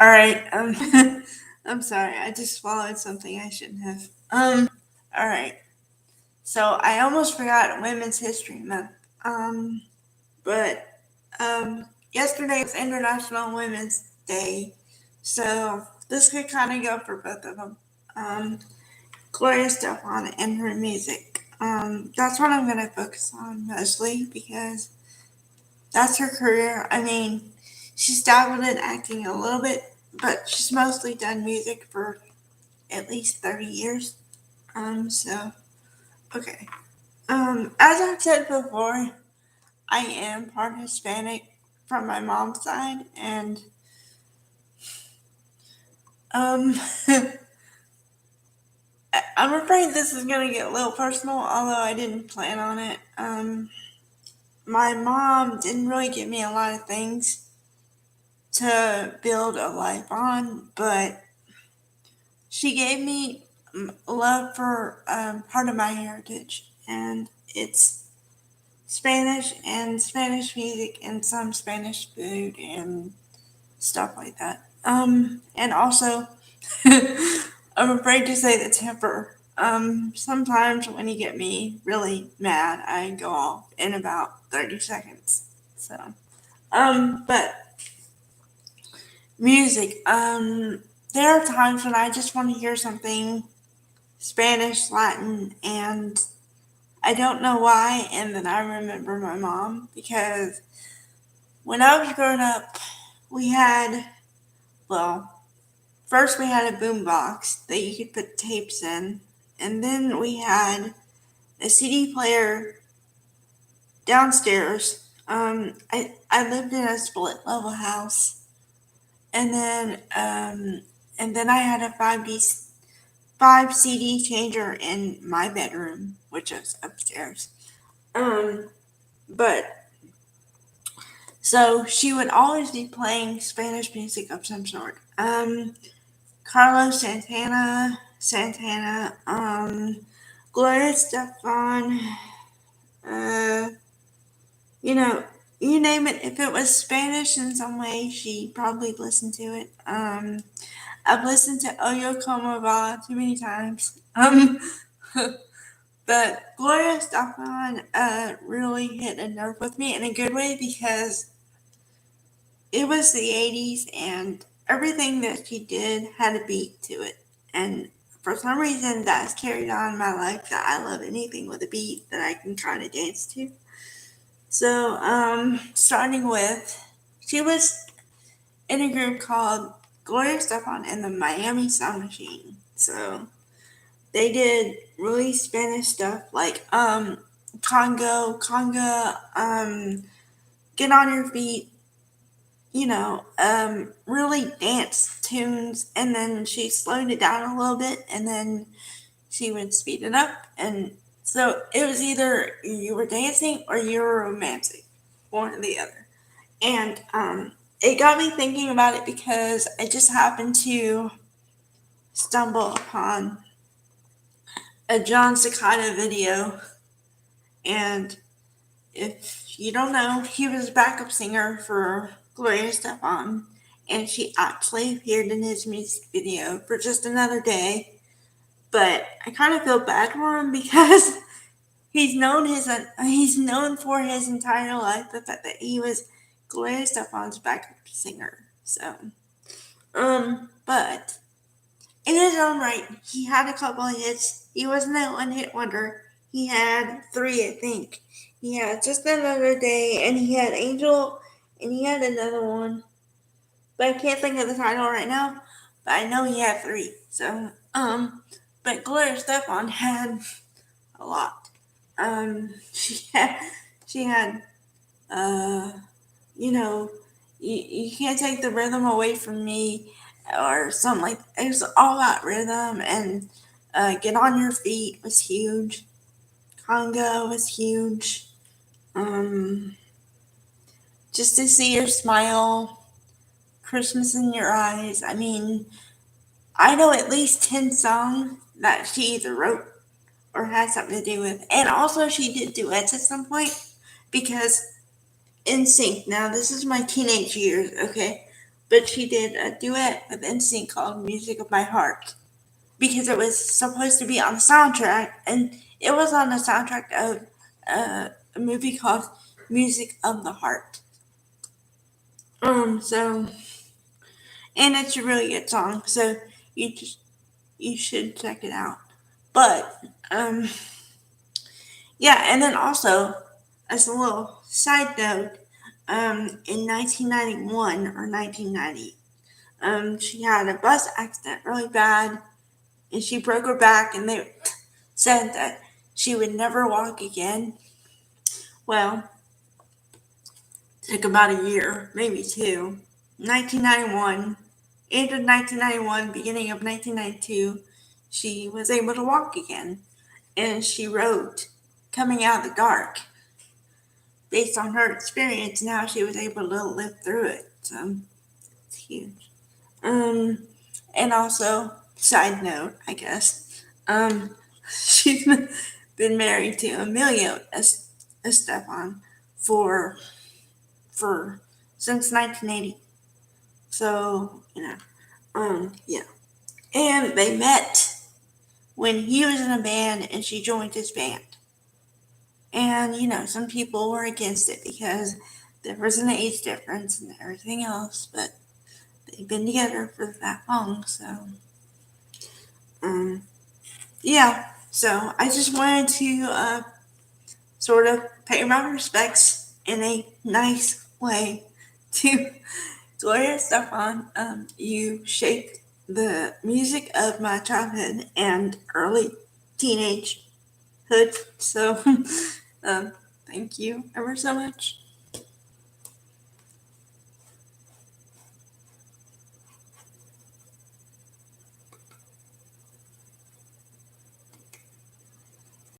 All right. I'm sorry. I just swallowed something I shouldn't have. All right. So I almost forgot Women's History Month. But yesterday was International Women's Day, so this could kind of go for both of them. Um, Gloria Estefan and her music. That's what I'm gonna focus on mostly because that's her career. I mean, she's dabbled in acting a little bit, but she's mostly done music for at least 30 years. So, okay. As I've said before, I am part Hispanic from my mom's side, and, um, I'm afraid this is gonna get a little personal, although I didn't plan on it. My mom didn't really give me a lot of things to build a life on, but she gave me love for part of my heritage, and it's Spanish and Spanish music and some Spanish food and stuff like that. And also, I'm afraid to say the temper. Sometimes when you get me really mad, I go off in about 30 seconds. So, but music. There are times when I just want to hear something Spanish, Latin, and I don't know why. And then I remember my mom because when I was growing up, we had, well, first we had a boom box that you could put tapes in, and then we had a CD player downstairs. I lived in a split level house, and then I had a 5 CD changer in my bedroom, which is upstairs. Um, but so she would always be playing Spanish music of some sort. Carlos Santana, Gloria Estefan, uh, you know, you name it. If it was Spanish in some way, she probably listened to it. I've listened to Oyo Como Va too many times. But Gloria Estefan really hit a nerve with me in a good way because it was the 80s and everything that she did had a beat to it. And for some reason, that's carried on in my life that I love anything with a beat that I can kind of dance to. So, starting with, she was in a group called Gloria Estefan and the Miami Sound Machine. So, they did really Spanish stuff like conga, get on your feet, really dance tunes, and then she slowed it down a little bit, and then she would speed it up, and so it was either you were dancing or you were romantic, one or the other. And it got me thinking about it because I just happened to stumble upon a John Cicada video, and if you don't know, he was a backup singer for Gloria Estefan, and she actually appeared in his music video for Just Another Day. But I kind of feel bad for him because he's known for his entire life the fact that he was Gloria Estefan's backup singer. So, but in his own right, he had a couple of hits. He wasn't a one-hit wonder. He had 3, I think. He had Just Another Day, and he had Angel, and he had another one. But I can't think of the title right now. But I know he had 3. So, but Gloria Estefan had a lot. She had, uh, you know, you can't take the rhythm away from me, or something like it was all about rhythm, and Get on Your Feet was huge. Congo was huge. Um, just to see your smile, Christmas in Your Eyes. I mean, I know at least 10 songs that she either wrote or had something to do with, and also she did duets at some point because in sync. Now this is my teenage years, okay, but she did a duet with NSYNC called Music of My Heart because it was supposed to be on the soundtrack, and it was on the soundtrack of a movie called Music of the Heart. So, and it's a really good song, so you should check it out. But, yeah, and then also, as a little side note, in 1991 or 1990, she had a bus accident really bad, and she broke her back, and they said that she would never walk again. Well, it took about a year, maybe two. 1991, end of 1991, beginning of 1992, she was able to walk again. And she wrote Coming Out of the Dark based on her experience and how she was able to live through it. So it's huge. And also, side note, I guess, she's been married to Emilio Estefan for since 1980. So, yeah. And they met when he was in a band and she joined his band. And, some people were against it because there was an age difference and everything else, but they've been together for that long, so, yeah. So I just wanted to sort of pay my respects in a nice way to Gloria Estefan. You shaped the music of my childhood and early teenagehood. So, thank you ever so much.